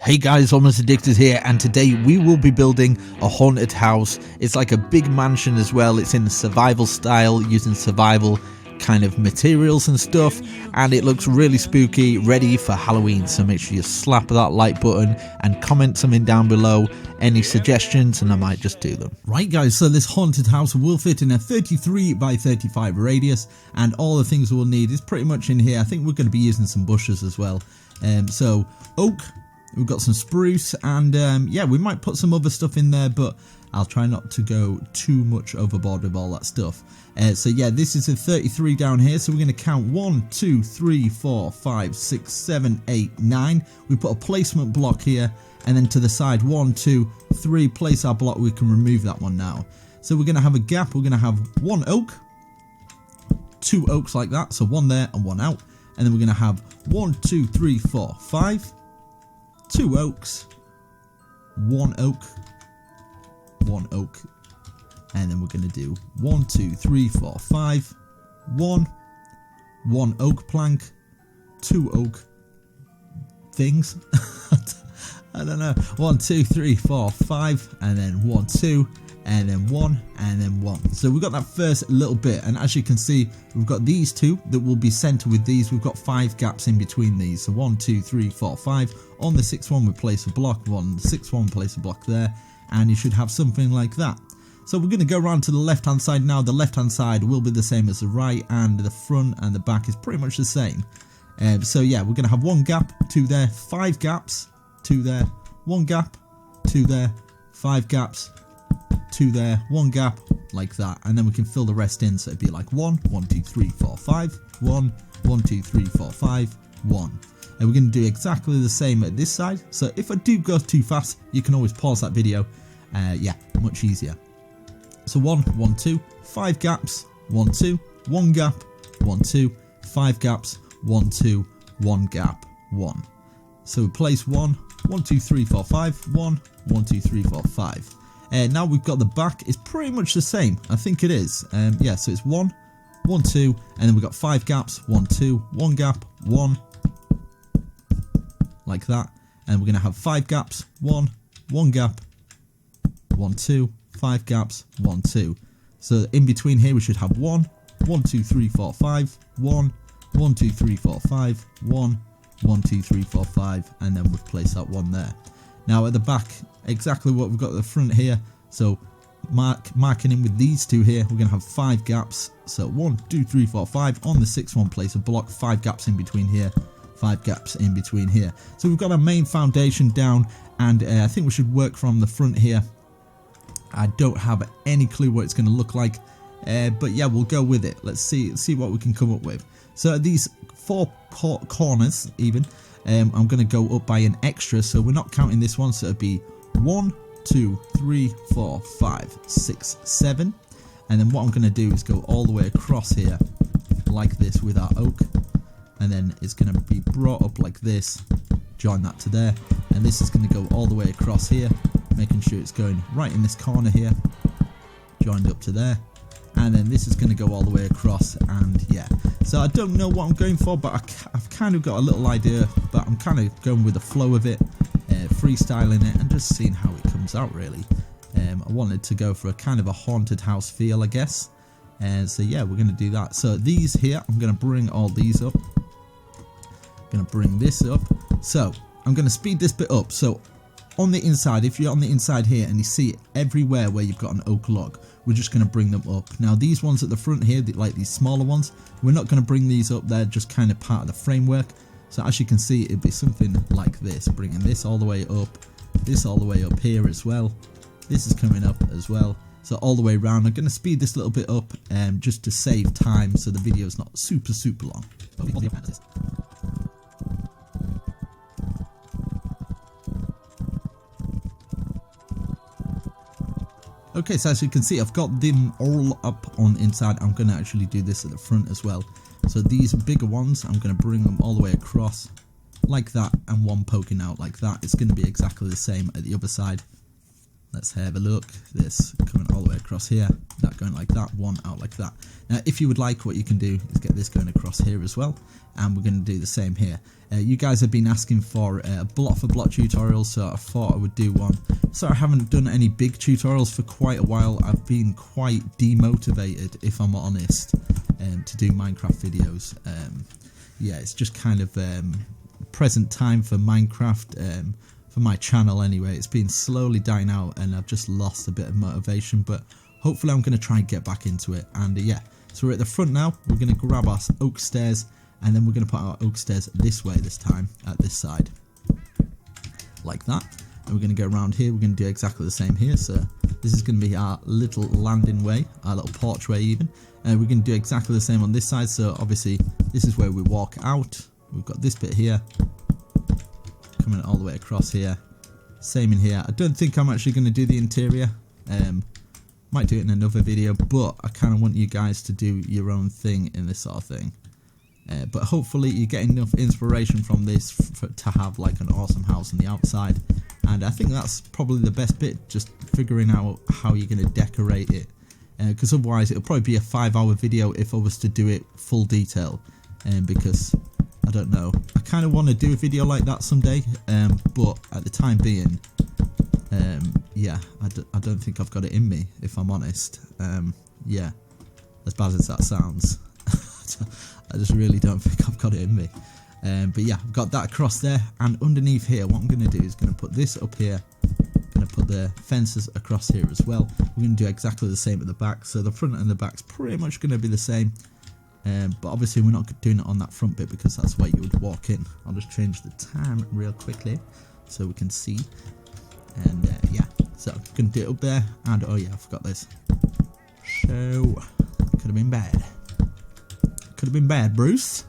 Hey guys, Almost Addicted here, and today we will be building a haunted house. It's like a big mansion as well. It's in survival style, using survival kind of materials and stuff, and it looks really spooky, ready for Halloween. So make sure you slap that like button and comment something down below, any suggestions, and I might just do them. Right guys, so this haunted house will fit in a 33 by 35 radius, and all the things we'll need is pretty much in here. I think we're going to be using some bushes as well. So oak, we've got some spruce, and yeah, we might put some other stuff in there, but I'll try not to go too much overboard with all that stuff. So yeah, this is a 33 down here, so we're going to count 1, 2, 3, 4, 5, 6, 7, 8, 9. We put a placement block here, and then to the side 1, 2, 3, place our block. We can remove that one now. So we're going to have a gap. We're going to have one oak, 2 oaks like that, so one there and one out, and then we're going to have 1, 2, 3, 4, 5, 2 oaks, 1 oak, 1 oak, and then we're going to do 1, 2, 3, 4, 5, 1 oak plank, 2 oak things. I don't know. 1, 2, 3, 4, 5, and then 1, 2, and then 1, and then 1. So we've got that first little bit, and as you can see, we've got these two that will be centered with these. We've got 5 gaps in between these. So 1, 2, 3, 4, 5. On the 6th one, we place a block. On the 6th one, place a block there, and you should have something like that. So we're going to go around to the left hand side now. The left hand side will be the same as the right, and the front and the back is pretty much the same. So yeah, we're going to have 1 gap, 2 there, 5 gaps, 2 there, 1 gap, 2 there, 5 gaps, 2 there, 1 gap, like that, and then we can fill the rest in. So it'd be like 1, 1, 2, 3, 4, 5, 1, 1, 2, 3, 4, 5, 1. And we're going to do exactly the same at this side. So if I do go too fast, you can always pause that video. Yeah, much easier. So 1, 1, 2, 5 gaps, 1, 2, 1 gap, 1, 2, 5 gaps, 1, 2, 1 gap, 1. So we place 1, 1, 2, 3, 4, 5, 1, 1, 2, 3, 4, 5. Now we've got the back is pretty much the same. I think it is. Yeah, so it's 1, 1, 2, and then we've got 5 gaps, 1, 2, 1 gap, 1, like that. And we're going to have 5 gaps, 1, 1 gap, 1, 2, 5 gaps, 1, 2. So in between here we should have 1, 1, 2, 3, 4, 5, 1, 1, 2, 3, 4, 5, 1, 1, 2, 3, 4, 5, and then we've placed that one there. Now at the back, exactly what we've got at the front here. So marking in with these two here, we're going to have 5 gaps. So 1, 2, 3, 4, 5. On the 6th one, place a block, 5 gaps in between here, 5 gaps in between here. So we've got our main foundation down, and I think we should work from the front here. I don't have any clue what it's going to look like, but yeah, we'll go with it. Let's see what we can come up with. So these 4 corners even, I'm going to go up by an extra, so we're not counting this one, so it'd be 1, 2, 3, 4, 5, 6, 7, and then what I'm going to do is go all the way across here like this with our oak, and then it's going to be brought up like this, join that to there, and this is going to go all the way across here, making sure it's going right in this corner here, joined up to there, and then this is going to go all the way across. And yeah, so I don't know what I'm going for, but I've kind of got a little idea, but I'm kind of going with the flow of it, freestyling it and just seeing how it comes out really. I wanted to go for a kind of a haunted house feel, I guess, so yeah, we're going to do that. So these here, I'm going to bring all these up, going to bring this up, so I'm going to speed this bit up. So on the inside, if you're on the inside here and you see everywhere where you've got an oak log, we're just going to bring them up. Now these ones at the front here, like these smaller ones, we're not going to bring these up. They're just kind of part of the framework. So as you can see, it'd be something like this, bringing this all the way up, this all the way up here as well. This is coming up as well. So all the way around. I'm going to speed this a little bit up just to save time so the video is not super long. Okay, so as you can see, I've got them all up on the inside. I'm going to actually do this at the front as well. So these bigger ones, I'm going to bring them all the way across like that, and one poking out like that. It's going to be exactly the same at the other side, Let's have a look. This coming all the way across here, that going like that, one out like that. Now if you would like, what you can do is get this going across here as well, and we're going to do the same here. You guys have been asking for block for block tutorials, so I thought I would do one. So I haven't done any big tutorials for quite a while. I've been quite demotivated, if I'm honest, to do Minecraft videos. Yeah, it's just kind of present time for Minecraft, for my channel anyway. It's been slowly dying out and I've just lost a bit of motivation, but hopefully I'm going to try and get back into it. And yeah, so we're at the front now. We're going to grab our oak stairs, and then we're going to put our oak stairs this way this time, at this side, like that. And we're going to go around here. We're going to do exactly the same here. So this is going to be our little landing way, our little porchway even. And we're going to do exactly the same on this side. So obviously this is where we walk out. We've got this bit here, coming all the way across here. Same in here. I don't think I'm actually going to do the interior. Might do it in another video, but I kind of want you guys to do your own thing in this sort of thing. But hopefully you get enough inspiration from this to have like an awesome house on the outside. And I think that's probably the best bit, just figuring out how you're going to decorate it. Because otherwise it'll probably be a 5-hour video if I was to do it full detail. Because I don't know, I kind of want to do a video like that someday, but at the time being, yeah, I don't think I've got it in me, if I'm honest. Yeah, as bad as that sounds, I just really don't think I've got it in me. But yeah, I've got that across there, and underneath here, what I'm going to do is going to put this up here. Going to put the fences across here as well. We're going to do exactly the same at the back, so the front and the back's pretty much going to be the same. But obviously we're not doing it on that front bit because that's where you would walk in. I'll just change the time real quickly so we can see. And yeah, so I'm going to do it up there. And oh yeah, I forgot this. So that could have been bad. Could have been bad, Bruce.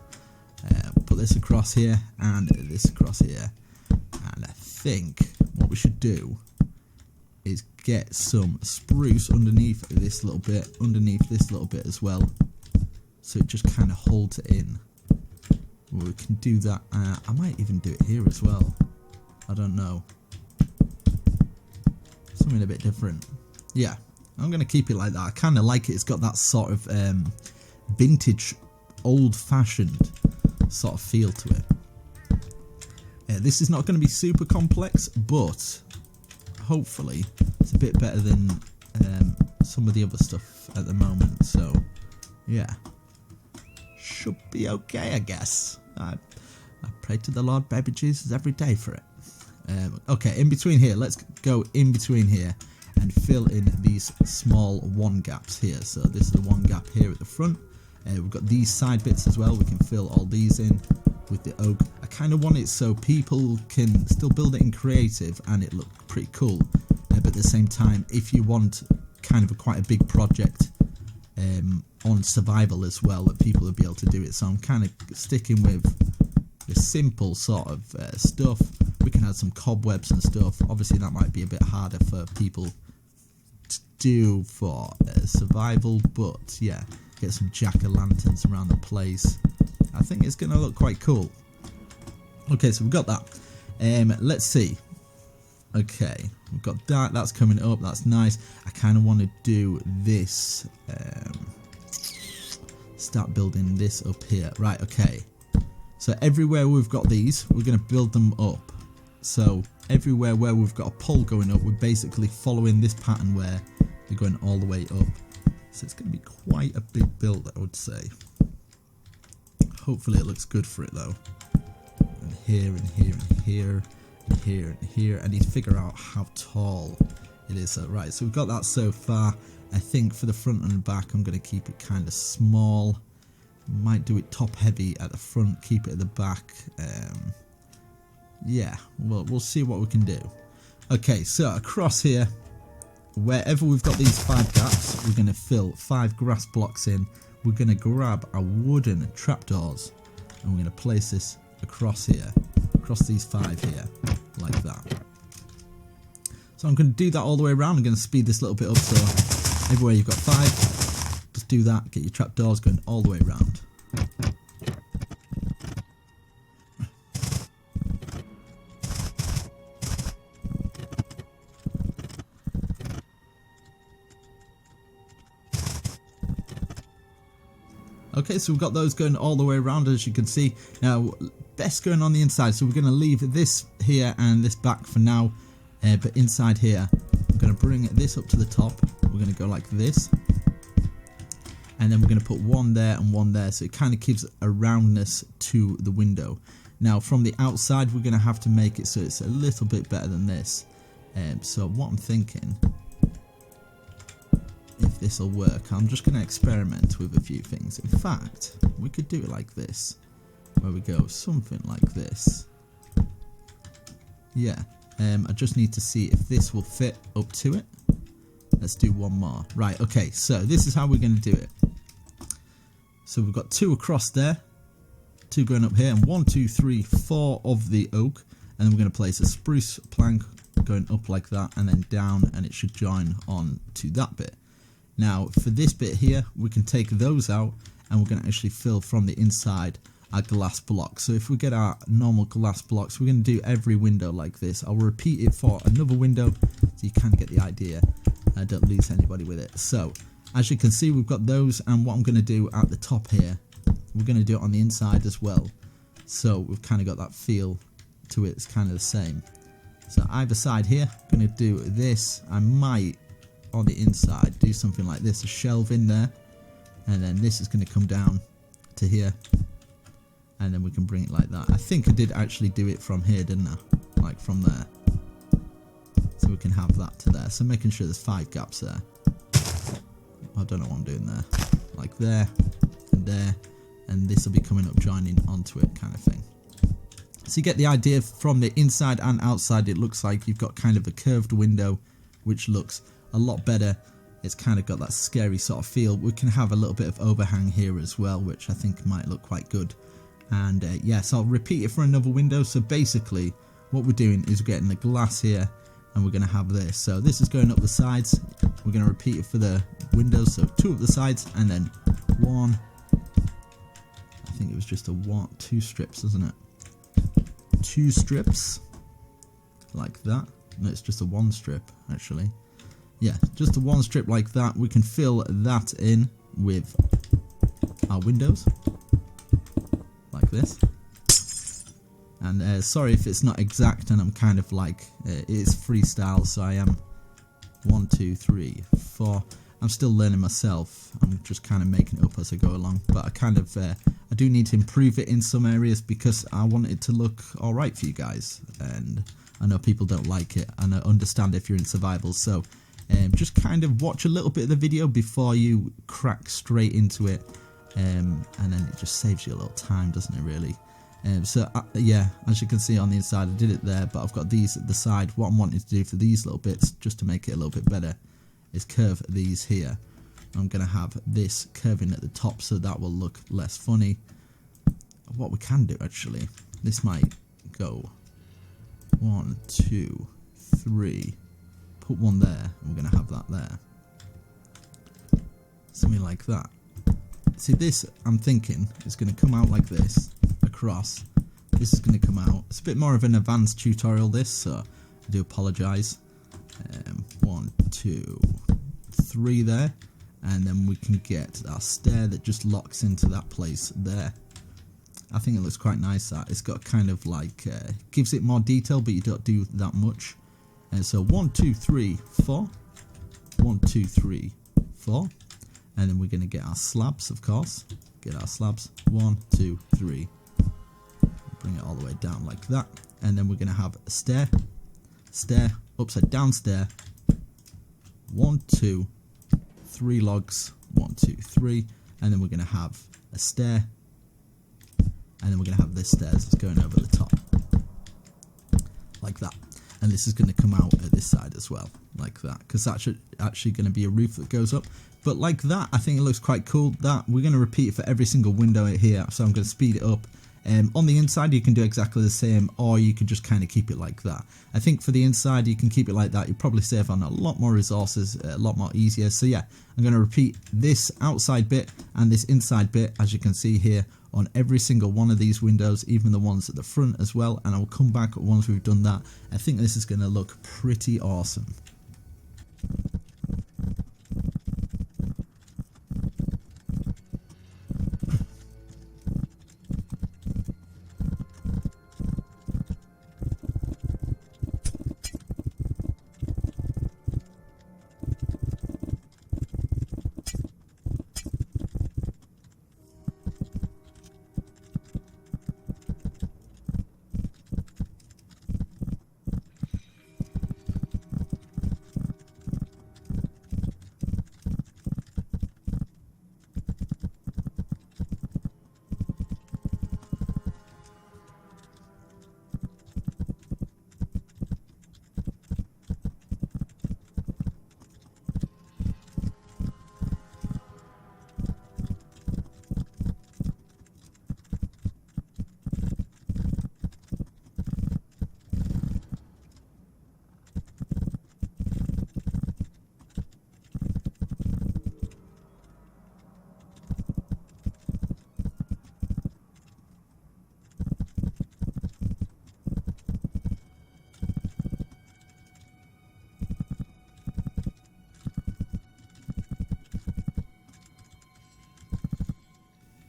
Put this across here and this across here. And I think what we should do is get some spruce underneath this little bit, underneath this little bit as well. So it just kind of holds it in. Well, we can do that. I might even do it here as well. I don't know. Something a bit different. Yeah, I'm going to keep it like that. I kind of like it. It's got that sort of vintage, old-fashioned sort of feel to it. This is not going to be super complex, but hopefully it's a bit better than some of the other stuff at the moment. So, yeah. Should be okay, I guess. I pray to the Lord, baby Jesus, every day for it. Okay, in between here, let's go in between here and fill in these small one gaps here. So this is the one gap here at the front. We've got these side bits as well. We can fill all these in with the oak. I kind of want it so people can still build it in creative and it look pretty cool. But at the same time, if you want kind of quite a big project on survival as well, that people will be able to do it. So I'm kind of sticking with the simple sort of stuff. We can add some cobwebs and stuff. Obviously that might be a bit harder for people to do for survival, but yeah, get some jack-o'-lanterns around the place. I think it's going to look quite cool. Okay, so we've got that. Let's see. Okay, we've got that. That's coming up. That's nice. I kind of want to do this. Start building this up here. Right, okay. So everywhere we've got these, we're going to build them up. So everywhere where we've got a pole going up, we're basically following this pattern where they're going all the way up. So it's going to be quite a big build, I would say. Hopefully it looks good for it though. And here and here and here and here and here. I need to figure out how tall it is. So, right, so we've got that so far. I think for the front and the back, I'm going to keep it kind of small. Might do it top heavy at the front, keep it at the back. Yeah, well, we'll see what we can do. Okay, so across here, wherever we've got these 5 gaps, we're going to fill 5 grass blocks in. We're going to grab our wooden trapdoors and we're going to place this across here, across these 5 here, like that. So I'm going to do that all the way around. I'm going to speed this a little bit up, so everywhere you've got 5, just do that, get your trapdoors going all the way around. Okay, so we've got those going all the way around, as you can see. Now, best going on the inside, so we're going to leave this here and this back for now. But inside here, we're going to bring this up to the top. We're going to go like this. And then we're going to put one there and one there, so it kind of gives a roundness to the window. Now, from the outside, we're going to have to make it so it's a little bit better than this. So what I'm thinking, if this will work, I'm just going to experiment with a few things. In fact, we could do it like this, where we go something like this. Yeah, I just need to see if this will fit up to it. Let's do one more. Right, okay, so this is how we're going to do it. So we've got 2 across there, 2 going up here, and 1, 2, 3, 4 of the oak. And then we're going to place a spruce plank going up like that, and then down, and it should join on to that bit. Now, for this bit here, we can take those out, and we're going to actually fill from the inside our glass blocks. So if we get our normal glass blocks, we're going to do every window like this. I'll repeat it for another window, so you kind of get the idea. Don't lose anybody with it. So, as you can see, we've got those, and what I'm going to do at the top here, we're going to do it on the inside as well. So we've kind of got that feel to it. It's kind of the same. So either side here, I'm going to do this. I might, on the inside, do something like this, a shelf in there, and then this is going to come down to here, and then we can bring it like that. I think I did actually do it from here, didn't I? Like from there. So we can have that to there. So making sure there's 5 gaps there. I don't know what I'm doing there. Like there, and this will be coming up joining onto it kind of thing. So you get the idea from the inside and outside. It looks like you've got kind of a curved window, which looks a lot better. It's kind of got that scary sort of feel. We can have a little bit of overhang here as well, which I think might look quite good. And yeah, so I'll repeat it for another window. So basically what we're doing is we're getting the glass here, and we're going to have this. So this is going up the sides. We're going to repeat it for the windows. So 2 up the sides, and then 1. I think it was just 2 strips, isn't it? 2 strips like that. No, it's just a 1 strip actually. Yeah, just a 1 strip like that. We can fill that in with our windows like this. And sorry if it's not exact, and I'm kind of like, it is freestyle, so I am 1, 2, 3, 4. I'm still learning myself. I'm just kind of making it up as I go along. But I kind of, I do need to improve it in some areas because I want it to look alright for you guys. And I know people don't like it, and I understand if you're in survival. So just kind of watch a little bit of the video before you crack straight into it. And then it just saves you a little time, doesn't it, really? Yeah, as you can see on the inside, I did it there, but I've got these at the side. What I'm wanting to do for these little bits, just to make it a little bit better, is curve these here. I'm going to have this curving at the top, so that will look less funny. What we can do, actually, this might go 1, 2, 3, put 1 there, and we're going to have that there. Something like that. See, this, I'm thinking, is going to come out like this, across. This is going to come out. It's a bit more of an advanced tutorial, this, so I do apologise. 1, 2, 3 there, and then we can get our stair that just locks into that place there. I think it looks quite nice. That it's got kind of like gives it more detail, but you don't do that much. And so 1, 2, 3, 4, 1, 2, 3, 4, and then we're going to get our slabs, of course. Get our slabs. 1, 2, 3. Bring it all the way down like that, and then we're going to have a stair, upside down stair. 1, 2, 3 logs. 1, 2, 3, and then we're going to have a stair, and then we're going to have this stairs that's going over the top like that. And this is going to come out at this side as well, like that, because that's actually going to be a roof that goes up. But like that, I think it looks quite cool. That we're going to repeat it for every single window here, so I'm going to speed it up. On the inside, you can do exactly the same, or you can just kind of keep it like that. I think for the inside, you can keep it like that. You'll probably save on a lot more resources, a lot more easier. So yeah, I'm going to repeat this outside bit and this inside bit, as you can see here, on every single one of these windows, even the ones at the front as well. And I will come back once we've done that. I think this is going to look pretty awesome.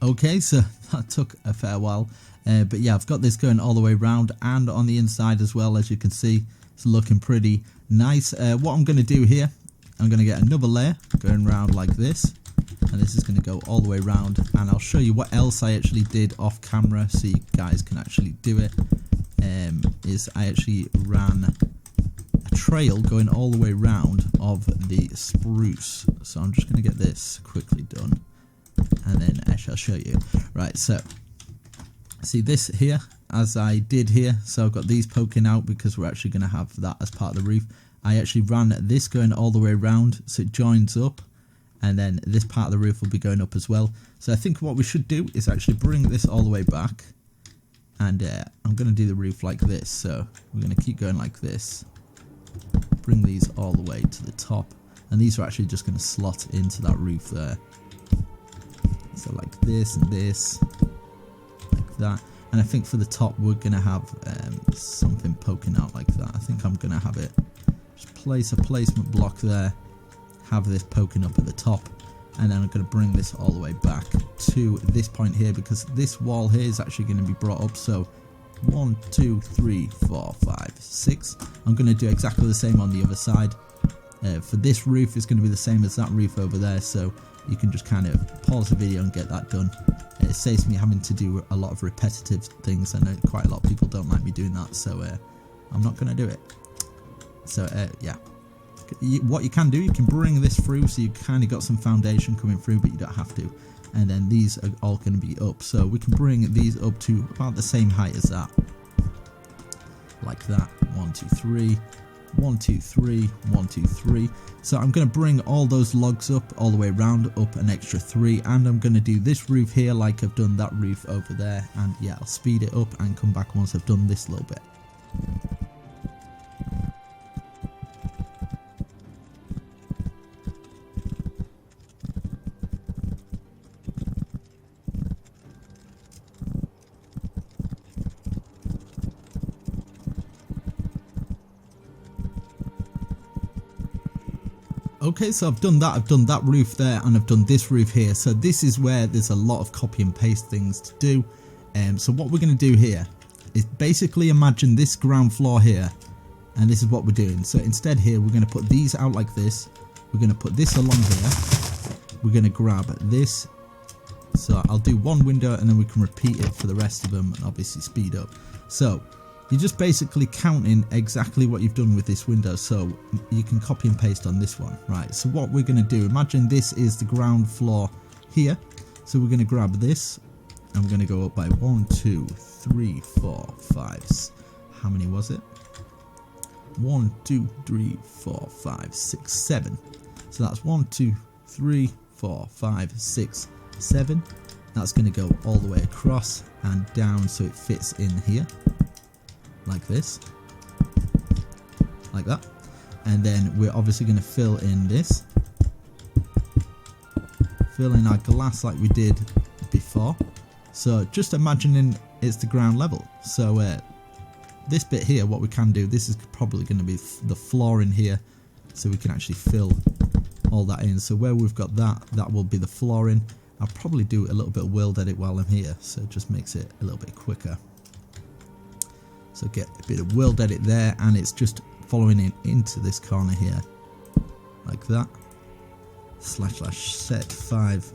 Okay, so that took a fair while, but yeah, I've got this going all the way around and on the inside as well. As you can see, it's looking pretty nice. What I'm going to do here, I'm going to get another layer going around like this, and this is going to go all the way around, and I'll show you what else I actually did off camera so you guys can actually do it. Is I actually ran a trail going all the way around of the spruce. So I'm just going to get this quickly done, and then I shall show you. Right, so see this here, as I did here, so I've got these poking out because we're actually going to have that as part of the roof. I actually ran this going all the way around so it joins up, and then this part of the roof will be going up as well. So I think what we should do is actually bring this all the way back, and I'm going to do the roof like this. So we're going to keep going like this, bring these all the way to the top, and these are actually just going to slot into that roof there. So like this and this, like that. And I think for the top we're going to have something poking out like that. I think I'm going to have it, just place a placement block there, have this poking up at the top, and then I'm going to bring this all the way back to this point here, because this wall here is actually going to be brought up. So 1, 2, 3, 4, 5, 6. I'm going to do exactly the same on the other side. For this roof, it's going to be the same as that roof over there, so you can just kind of pause the video and get that done. It saves me having to do a lot of repetitive things. I know quite a lot of people don't like me doing that, so I'm not going to do it. So yeah, what you can do, you can bring this through so you kind of got some foundation coming through, but you don't have to. And then these are all going to be up, so we can bring these up to about the same height as that, like that. 1, 2, 3, 1, 2, 3, 1, 2, 3. So I'm going to bring all those logs up all the way around, up an extra 3, and I'm going to do this roof here like I've done that roof over there. And yeah, I'll speed it up and come back once I've done this little bit. Okay, so I've done that roof there, and I've done this roof here. So this is where there's a lot of copy and paste things to do. So what we're going to do here is basically imagine this ground floor here, and this is what we're doing. So instead here, we're going to put these out like this. We're going to put this along here. We're going to grab this. So I'll do one window, and then we can repeat it for the rest of them, and obviously speed up. So you're just basically counting exactly what you've done with this window, so you can copy and paste on this one. Right, so what we're going to do, imagine this is the ground floor here. So we're going to grab this, and we're going to go up by 1, 2, 3, 4, 5. How many was it? 1, 2, 3, 4, 5, 6, 7. So that's 1, 2, 3, 4, 5, 6, 7. That's going to go all the way across and down so it fits in here. Like this, like that. And then we're obviously going to fill in this, fill in our glass like we did before. So just imagining it's the ground level. So this bit here, what we can do, this is probably going to be the floor in here, so we can actually fill all that in. So where we've got that will be the flooring. I'll probably do a little bit of world edit while I'm here, so it just makes it a little bit quicker. So get a bit of world edit there, and it's just following it into this corner here, like that. / set 5-1,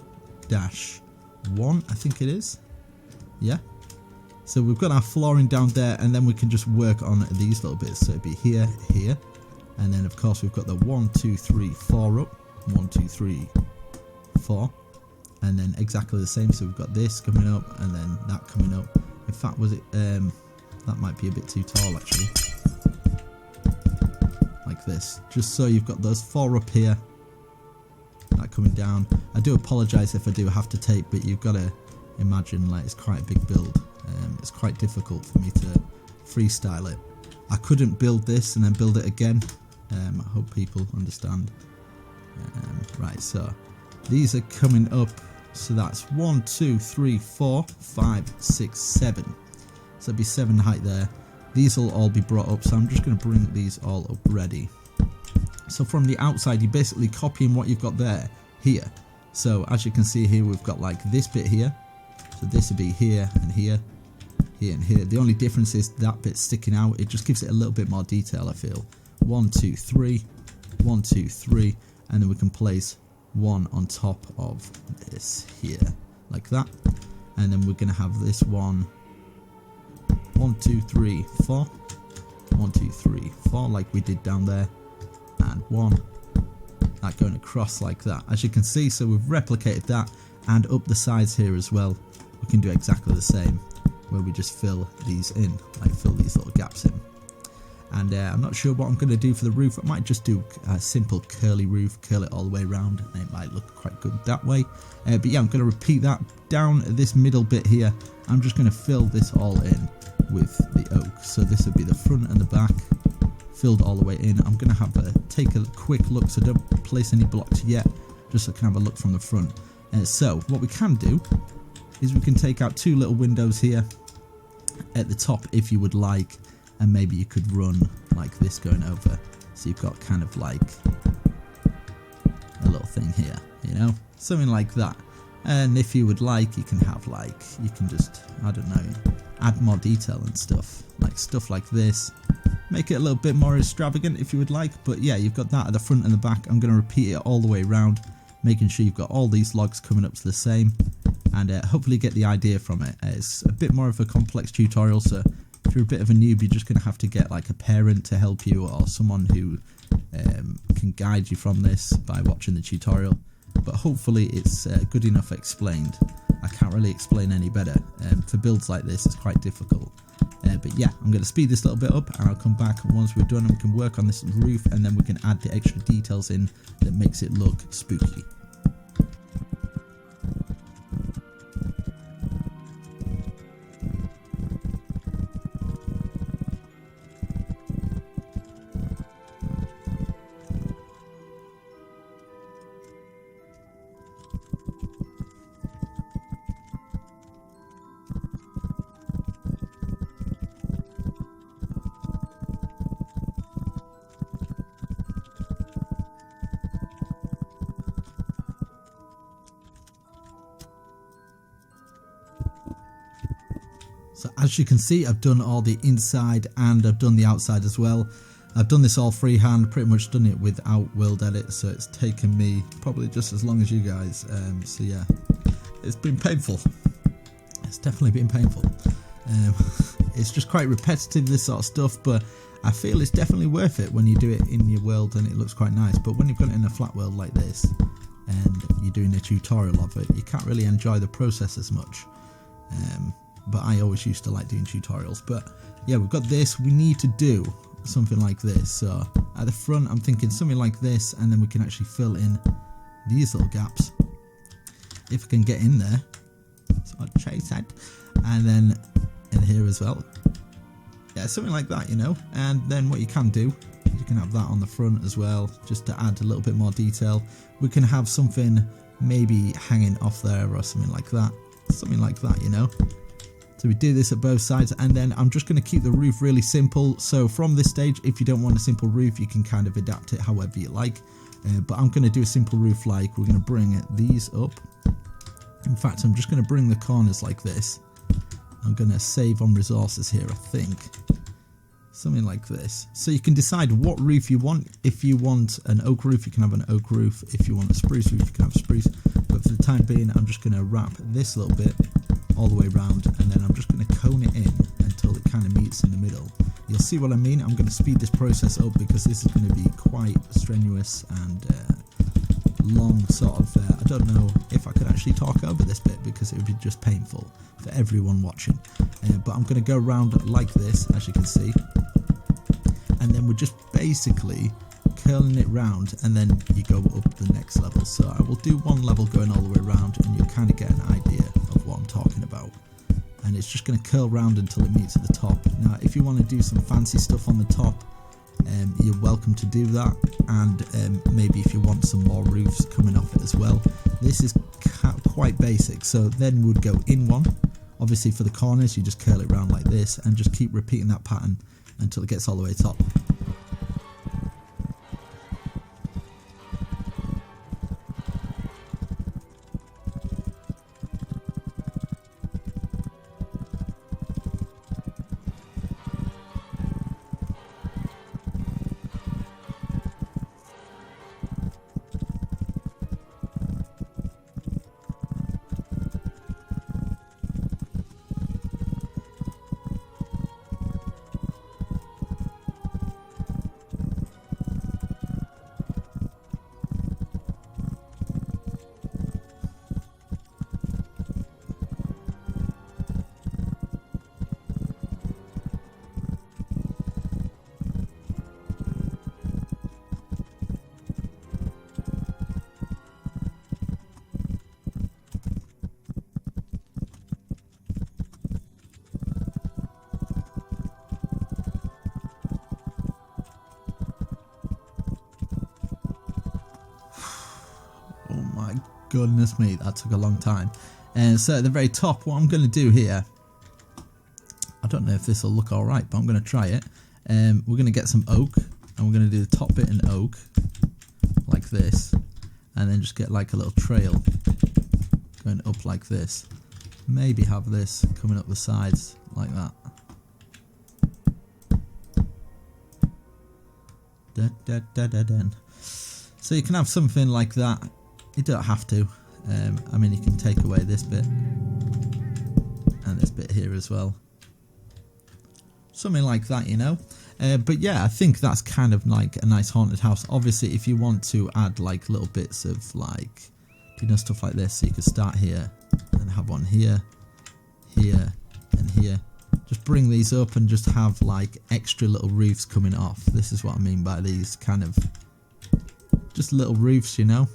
I think it is. Yeah. So we've got our flooring down there, and then we can just work on these little bits. So it'd be here, here, and then of course we've got the 1, 2, 3, 4 up, 1, 2, 3, 4, and then exactly the same. So we've got this coming up, and then that coming up. In fact, was it? That might be a bit too tall actually. Like this, just so you've got those 4 up here, that coming down. I do apologise if I do have to tape, but you've got to imagine like it's quite a big build. It's quite difficult for me to freestyle it. I couldn't build this and then build it again. I hope people understand. Right, so these are coming up. So that's 1, 2, 3, 4, 5, 6, 7. So it'd be 7 height there. These will all be brought up, so I'm just going to bring these all up ready. So from the outside, you're basically copying what you've got there, here. So as you can see here, we've got like this bit here, So this would be here and here, here and here. The only difference is that bit sticking out. It just gives it a little bit more detail, I feel. 1, 2, 3, 1, 2, 3, and then we can place one on top of this here, like that. And then we're going to have this one, 1, 2, 3, 4, 1, 2, 3, 4, like we did down there, and 1, that going across like that. As you can see, so we've replicated that, and up the sides here as well, we can do exactly the same, where we just fill these in, like fill these little gaps in. And I'm not sure what I'm going to do for the roof. I might just do a simple curly roof, curl it all the way around, and it might look quite good that way. But yeah, I'm going to repeat that down this middle bit here. I'm just going to fill this all in with the oak. So this will be the front and the back, filled all the way in. I'm going to have take a quick look, so don't place any blocks yet, just so I can have a look from the front. So what we can do is we can take out 2 little windows here at the top if you would like, and maybe you could run like this going over, so you've got kind of like a little thing here, you know, something like that. And if you would like, you can have like, you can just, I don't know, add more detail and stuff like this, make it a little bit more extravagant if you would like. But yeah, you've got that at the front and the back. I'm going to repeat it all the way around, making sure you've got all these logs coming up to the same, and hopefully get the idea from it. It's a bit more of a complex tutorial, so if you're a bit of a noob, you're just going to have to get like a parent to help you, or someone who can guide you from this by watching the tutorial. But hopefully it's good enough explained. I can't really explain any better. For builds like this, it's quite difficult. But yeah, I'm going to speed this a little bit up, and I'll come back once we're done, and we can work on this roof, and then we can add the extra details in that makes it look spooky. So as you can see, I've done all the inside and I've done the outside as well. I've done this all freehand, pretty much done it without world edit, so it's taken me probably just as long as you guys. So yeah, it's been painful. It's definitely been painful. It's just quite repetitive, this sort of stuff, but I feel it's definitely worth it when you do it in your world and it looks quite nice. But when you've got it in a flat world like this and you're doing a tutorial of it, you can't really enjoy the process as much. But I always used to like doing tutorials. But yeah, we've got this. We need to do something like this. So at the front, I'm thinking something like this, and then we can actually fill in these little gaps if I can get in there. So I'll chase that, and then in here as well. Yeah, something like that, you know. And then what you can do, you can have that on the front as well, just to add a little bit more detail. We can have something maybe hanging off there or something like that. Something like that, you know. So we do this at both sides, and then I'm just going to keep the roof really simple. So from this stage, if you don't want a simple roof, you can kind of adapt it however you like. But I'm going to do a simple roof, like we're going to bring these up. In fact, I'm just going to bring the corners like this. I'm going to save on resources here, I think. Something like this. So you can decide what roof you want. If you want an oak roof, you can have an oak roof. If you want a spruce roof, you can have spruce. But for the time being, I'm just going to wrap this little bit all the way around, and then I'm just going to cone it in until it kind of meets in the middle. You'll see what I mean. I'm going to speed this process up because this is going to be quite strenuous and long sort of, I don't know if I could actually talk over this bit because it would be just painful for everyone watching. But I'm going to go around like this, as you can see, and then we're just basically curling it round, and then you go up the next level. So I will do one level going all the way around, and you'll kind of get an idea of what I'm talking about. And it's just going to curl round until it meets at the top. Now if you want to do some fancy stuff on the top, you're welcome to do that, and maybe if you want some more roofs coming off it as well. This is quite basic. So then we'd go in one. Obviously for the corners, you just curl it round like this and just keep repeating that pattern until it gets all the way top. Goodness me, that took a long time. And so at the very top, what I'm going to do here, I don't know if this will look alright, but I'm going to try it. We're going to get some oak, and we're going to do the top bit in oak, like this, and then just get like a little trail going up like this. Maybe have this coming up the sides like that. So you can have something like that. You don't have to. I mean, you can take away this bit and this bit here as well. Something like that, you know. But yeah, I think that's kind of like a nice haunted house. Obviously, if you want to add like little bits of like, you know, stuff like this, so you could start here and have one here, here, and here. Just bring these up and just have like extra little roofs coming off. This is what I mean by these kind of just little roofs, you know.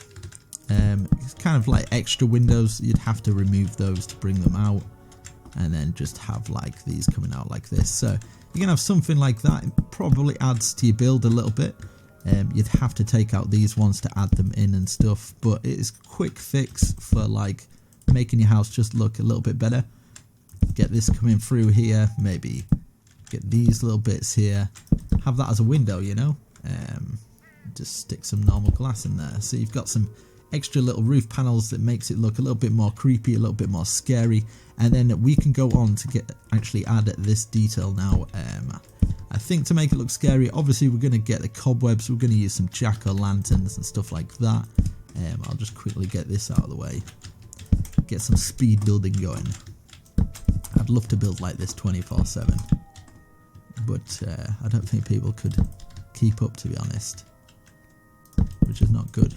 It's kind of like extra windows. You'd have to remove those to bring them out, and then just have like these coming out like this. So you can have something like that. It probably adds to your build a little bit. You'd have to take out these ones to add them in and stuff, but it is a quick fix for like making your house just look a little bit better. Get this coming through here, maybe get these little bits here, have that as a window, you know. Just stick some normal glass in there, so you've got some extra little roof panels that makes it look a little bit more creepy, a little bit more scary. And then we can go on to actually add this detail now. I think to make it look scary, obviously we're going to get the cobwebs, we're going to use some jack-o'-lanterns and stuff like that. I'll just quickly get this out of the way, get some speed building going. I'd love to build like this 24/7, but I don't think people could keep up, to be honest, which is not good.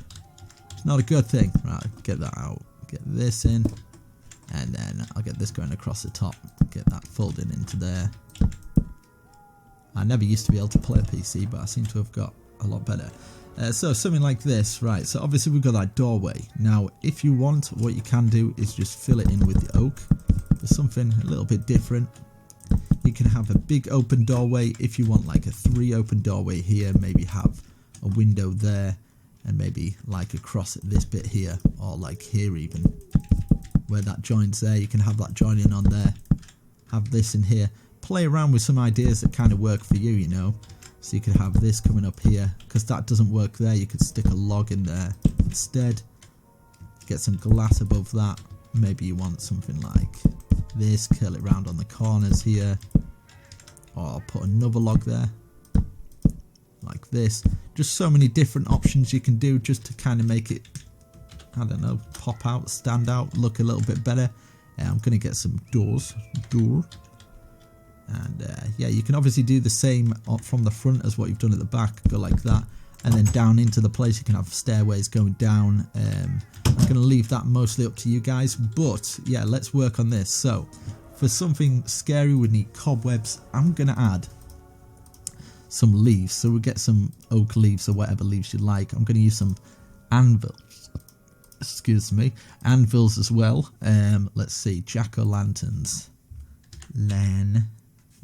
It's not a good thing. Right, get that out, get this in, and then I'll get this going across the top, get that folded into there. I never used to be able to play a PC, but I seem to have got a lot better. So something like this, right, so obviously we've got that doorway. Now if you want, what you can do is just fill it in with the oak for something a little bit different. You can have a big open doorway if you want, like a 3 open doorway here, maybe have a window there, and maybe like across this bit here, or like here even, where that joins there, you can have that joining on there, have this in here. Play around with some ideas that kind of work for you, you know. So you could have this coming up here, because that doesn't work there, you could stick a log in there instead. Get some glass above that. Maybe you want something like this, curl it round on the corners here, or put another log there like this. Just so many different options you can do just to kind of make it, I don't know, pop out, stand out, look a little bit better. I'm going to get some doors, and yeah, you can obviously do the same from the front as what you've done at the back, go like that, and then down into the place you can have stairways going down. I'm going to leave that mostly up to you guys, but yeah, let's work on this. So for something scary we need cobwebs. I'm going to add some leaves, so we'll get some oak leaves or whatever leaves you like. I'm going to use some anvils, anvils as well. Let's see, jack-o'-lanterns,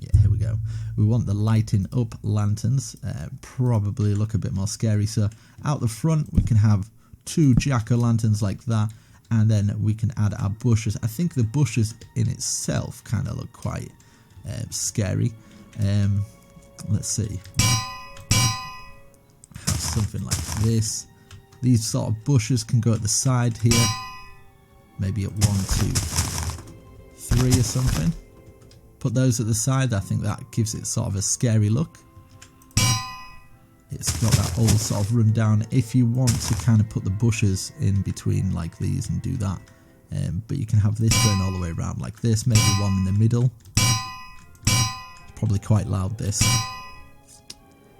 yeah, here we go. We want the lighting up lanterns, probably look a bit more scary. So out the front we can have 2 jack-o'-lanterns like that, and then we can add our bushes. I think the bushes in itself kind of look quite scary. Let's see, have something like this. These sort of bushes can go at the side here, maybe at 1, 2, 3 or something. Put those at the side. I think that gives it sort of a scary look. It's got that old sort of run down. If you want to kind of put the bushes in between like these and do that, but you can have this going all the way around like this, maybe one in the middle. Probably quite loud, this.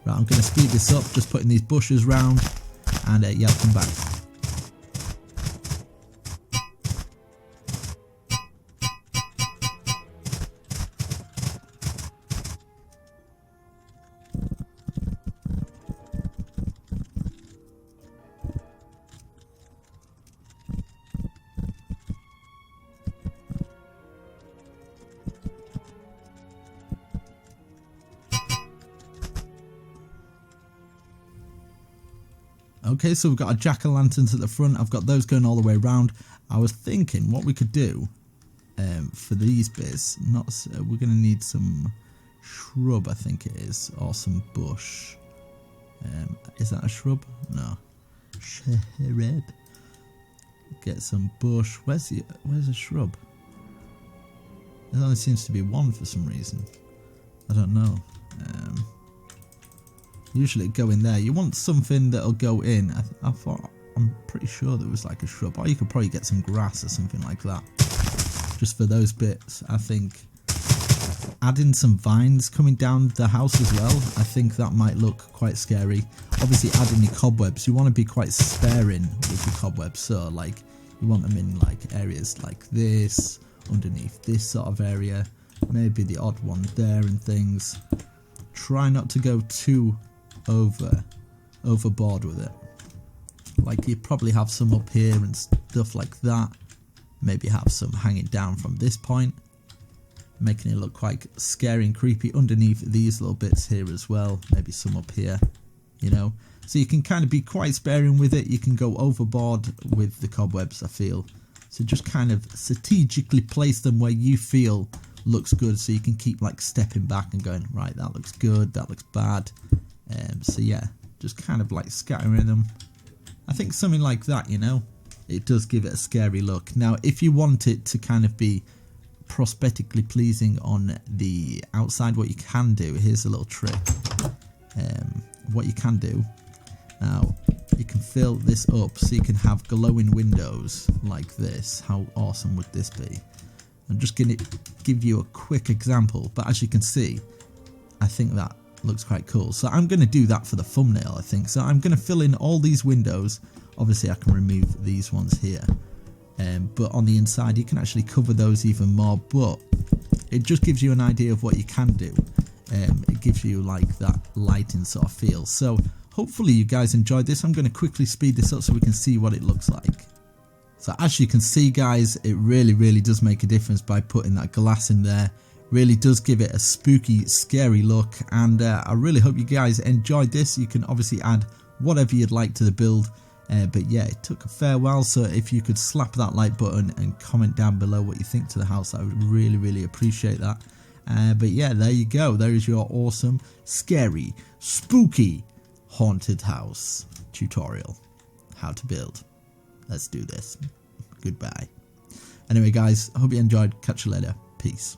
Right, I'm going to speed this up, just putting these bushes round, and yeah, I'll come back. Okay, so we've got our jack-o'-lanterns at the front. I've got those going all the way around. I was thinking what we could do for these bits. We're going to need some shrub, I think it is, or some bush. Is that a shrub? No. Shrub. Get some bush. Where's a shrub? There only seems to be one for some reason. I don't know. Usually it'd go in there. You want something that'll go in. I'm pretty sure there was like a shrub, or you could probably get some grass or something like that. Just for those bits, I think. Adding some vines coming down the house as well, I think that might look quite scary. Obviously adding your cobwebs, you want to be quite sparing with your cobwebs, so like you want them in like areas like this, underneath this sort of area, maybe the odd one there and things. Try not to go too overboard with it. Like you probably have some up here and stuff like that, maybe have some hanging down from this point, making it look quite scary and creepy underneath these little bits here as well, maybe some up here, you know. So you can kind of be quite sparing with it. You can go overboard with the cobwebs, I feel. So just kind of strategically place them where you feel looks good, so you can keep like stepping back and going, right, that looks good, that looks bad. So yeah, just kind of like scattering them. I think something like that, you know, it does give it a scary look. Now, if you want it to kind of be prosthetically pleasing on the outside, what you can do, here's a little trick. What you can do now, you can fill this up so you can have glowing windows like this. How awesome would this be? I'm just going to give you a quick example, but as you can see, I think that looks quite cool. So I'm going to do that for the thumbnail, I think. So I'm going to fill in all these windows. Obviously I can remove these ones here, but on the inside you can actually cover those even more, but it just gives you an idea of what you can do. It gives you like that lighting sort of feel. So hopefully you guys enjoyed this. I'm going to quickly speed this up so we can see what it looks like. So as you can see, guys, it really does make a difference by putting that glass in there. Really does give it a spooky, scary look, and I really hope you guys enjoyed this. You can obviously add whatever you'd like to the build, but yeah, it took a fair while, so if you could slap that like button and comment down below what you think to the house, I would really appreciate that. But yeah, there you go. There is your awesome, scary, spooky, haunted house tutorial. How to build. Let's do this. Goodbye. Anyway, guys, I hope you enjoyed. Catch you later. Peace.